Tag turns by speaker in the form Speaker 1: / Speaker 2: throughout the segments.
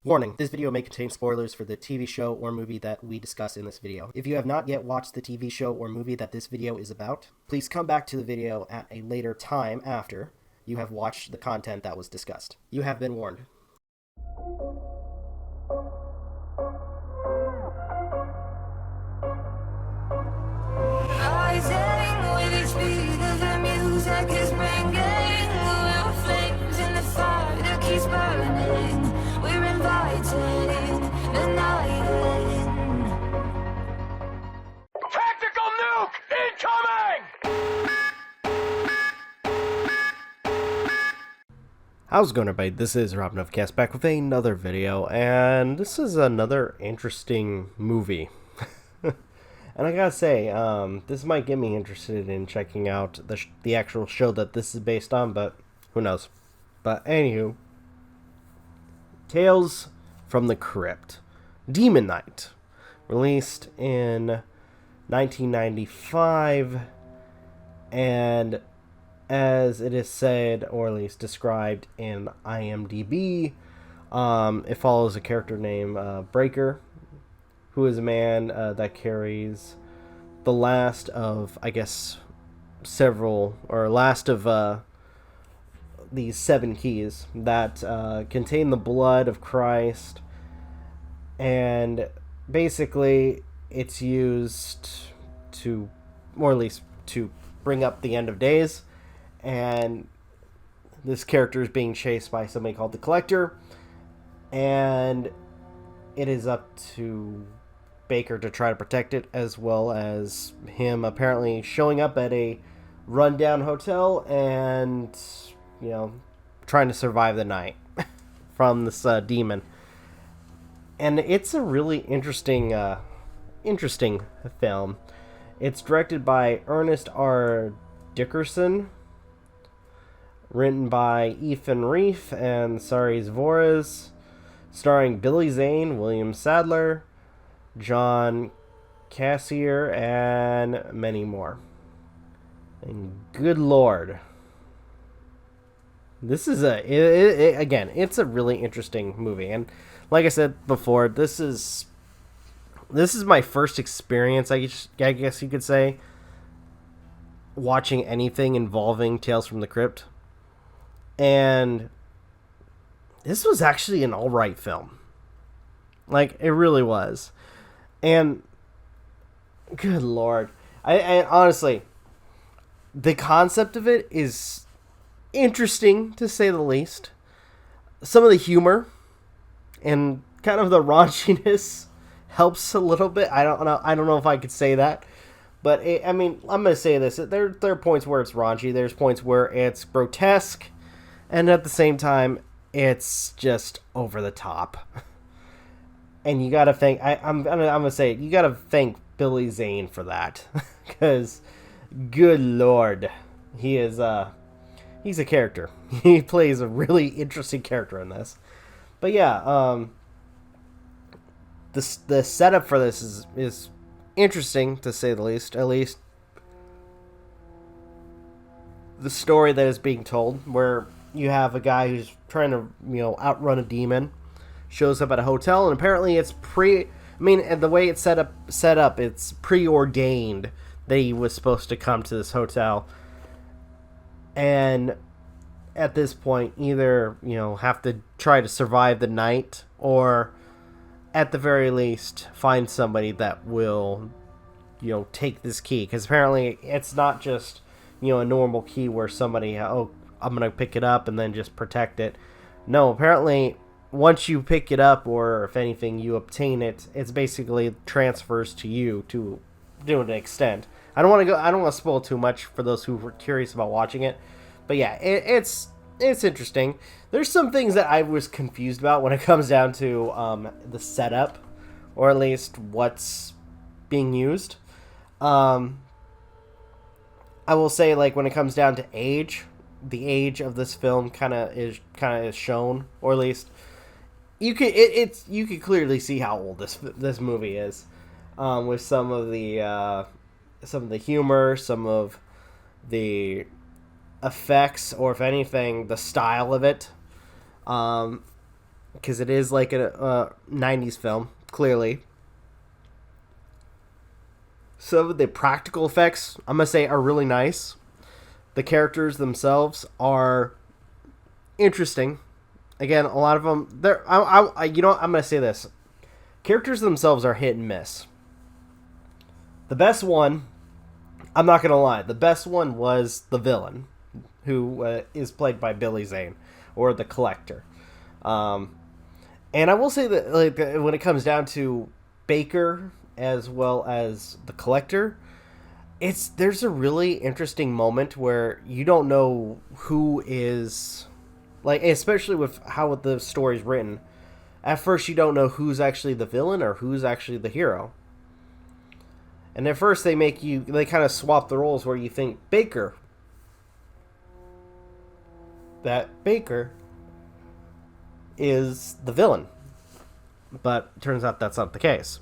Speaker 1: Warning, this video may contain spoilers for the TV show or movie that we discuss in this video. If you have not yet watched the TV show or movie that this video is about, please come back to the video at a later time after you have watched the content that was discussed. You have been warned.
Speaker 2: Rising with each beat of the music is ringing. We're flames in the fire that keeps burning. We're inviting the night in.
Speaker 3: Tactical nuke incoming!
Speaker 1: How's it going, everybody? This is Novakast back with another video, and this is another interesting movie. And I gotta say, this might get me interested in checking out the actual show that this is based on, but who knows. But anywho, Tales from the Crypt, Demon Knight, released in 1995, and as it is said, or at least described in IMDb, it follows a character named Breaker, who is a man that carries the last of, I guess, last of these 7 keys that contain the blood of Christ, and basically it's used to, or at least to bring up the end of days, and this character is being chased by somebody called the Collector, and it is up to Baker to try to protect it, as well as him apparently showing up at a rundown hotel and, you know, trying to survive the night from this demon. And it's a really interesting film. It's directed by Ernest R. Dickerson, written by Ethan Reef and Sari Zvorez, starring Billy Zane, William Sadler, John Cassier, and many more. And good lord, this is again, it's a really interesting movie. And like I said before, this is my first experience, I guess you could say, watching anything involving Tales from the Crypt. And this was actually an alright film. Like, it really was. And good lord, I honestly, the concept of it is interesting, to say the least. Some of the humor and kind of the raunchiness helps a little bit. I don't know if I could say that, but I mean, I'm gonna say this: there are points where it's raunchy. There's points where it's grotesque, and at the same time, it's just over the top. And you gotta thank, I'm gonna say it, you gotta thank Billy Zane for that, because good lord, he's a character. He plays a really interesting character in this. But yeah, the setup for this is interesting, to say the least. At least the story that is being told, where you have a guy who's trying to, outrun a demon, shows up at a hotel, and apparently it's the way it's set up, it's preordained that he was supposed to come to this hotel, and at this point either have to try to survive the night, or at the very least find somebody that will take this key, because apparently it's not just a normal key where somebody, I'm gonna pick it up and then just protect it. No, apparently once you pick it up, or if anything you obtain it, it's basically transfers to you to an extent. I don't want to spoil too much for those who were curious about watching it, but yeah, it's interesting. There's some things that I was confused about when it comes down to the setup, or at least what's being used. I will say, like, when it comes down to age, the age of this film kind of is shown, or at least you could clearly see how old this movie is, with some of the humor, some of the effects, or if anything, the style of it. because it is like a 90s film, clearly. Some of the practical effects, I'm going to say, are really nice. The characters themselves are interesting. Again, a lot of them, I'm going to say this. Characters themselves are hit and miss. The best one, I'm not going to lie, the best one was the villain, who is played by Billy Zane, or the Collector. And I will say that, like, when it comes down to Baker as well as the Collector, there's a really interesting moment where you don't know who is, like, especially with how the story's written. At first, you don't know who's actually the villain or who's actually the hero. And at first, they kind of swap the roles where you think Baker is the villain. But it turns out that's not the case.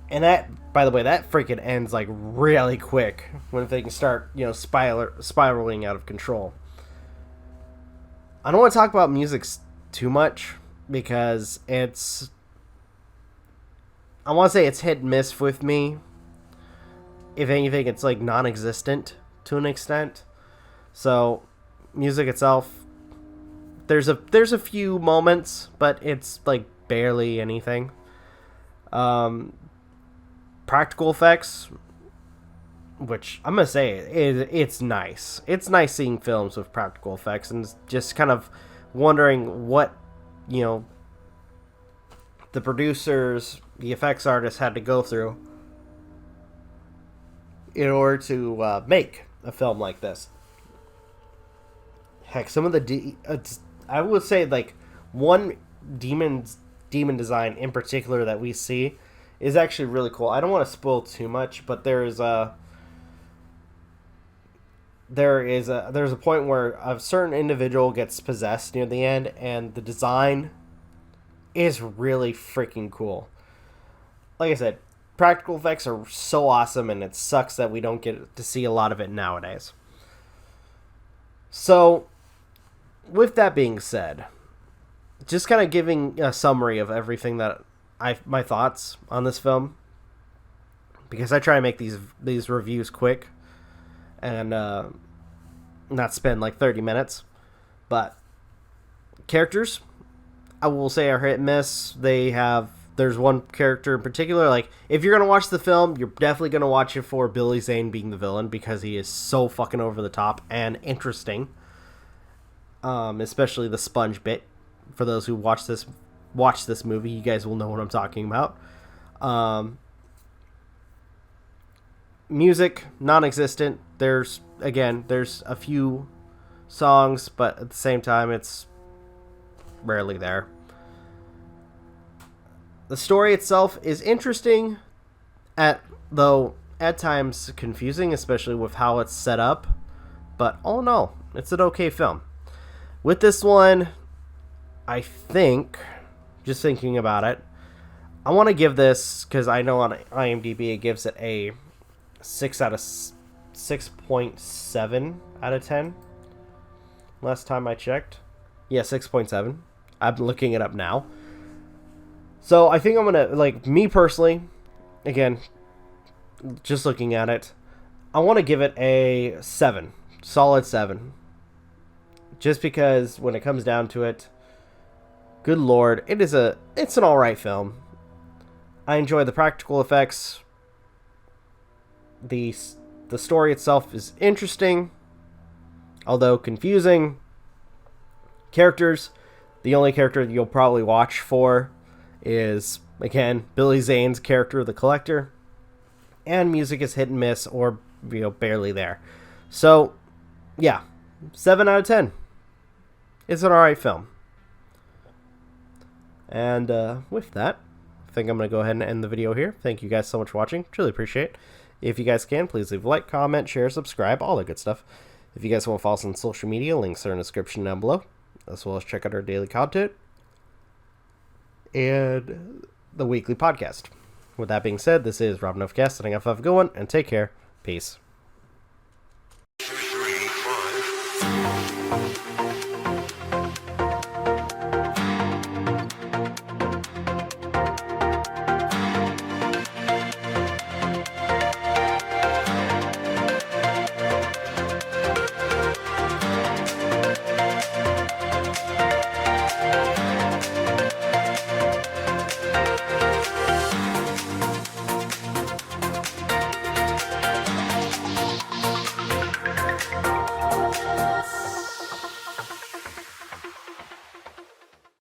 Speaker 1: And that, by the way, that freaking ends like really quick when they can start, spiraling out of control. I don't want to talk about music too much because I want to say it's hit and miss with me. If anything, it's like non-existent to an extent. So, music itself, there's a few moments, but it's like barely anything. Practical effects, which I'm gonna say it's nice. It's nice seeing films with practical effects and just kind of wondering what the producers, the effects artists had to go through in order to make a film like this. Heck, some of the I would say like one demon design in particular that we see is actually really cool. I don't want to spoil too much, but there's a point where a certain individual gets possessed near the end, and the design is really freaking cool. Like I said, practical effects are so awesome, and it sucks that we don't get to see a lot of it nowadays. So, with that being said, just kind of giving a summary of everything that my thoughts on this film, because I try to make these reviews quick and not spend like 30 minutes. But characters, I will say, are hit and miss. There's one character in particular, like, if you're gonna watch the film, you're definitely gonna watch it for Billy Zane being the villain, because he is so fucking over the top and interesting. Especially the sponge bit. For those who watch this movie, you guys will know what I'm talking about. Music, non-existent. There's a few songs, but at the same time, it's rarely there. The story itself is interesting, though at times confusing, especially with how it's set up. But all in all, it's an okay film. With this one, I think, just thinking about it, I want to give this, because I know on IMDb it gives it a 6.7 out of 10. Last time I checked. Yeah, 6.7. I'm looking it up now. So I think I'm going to, like, me personally, again, just looking at it, I want to give it a 7. Solid 7. Just because when it comes down to it, good lord, it's an alright film. I enjoy the practical effects. The story itself is interesting, although confusing. Characters, the only character you'll probably watch for is, again, Billy Zane's character, the Collector. And music is hit and miss, or barely there. So, yeah, 7 out of 10. It's an alright film. And with that, I think I'm going to go ahead and end the video here. Thank you guys so much for watching. Truly appreciate it. If you guys can, please leave a like, comment, share, subscribe, all that good stuff. If you guys want to follow us on social media, links are in the description down below, as well as check out our daily content and the weekly podcast. With that being said, this is Novakast, signing off. Have a good one, and take care. Peace.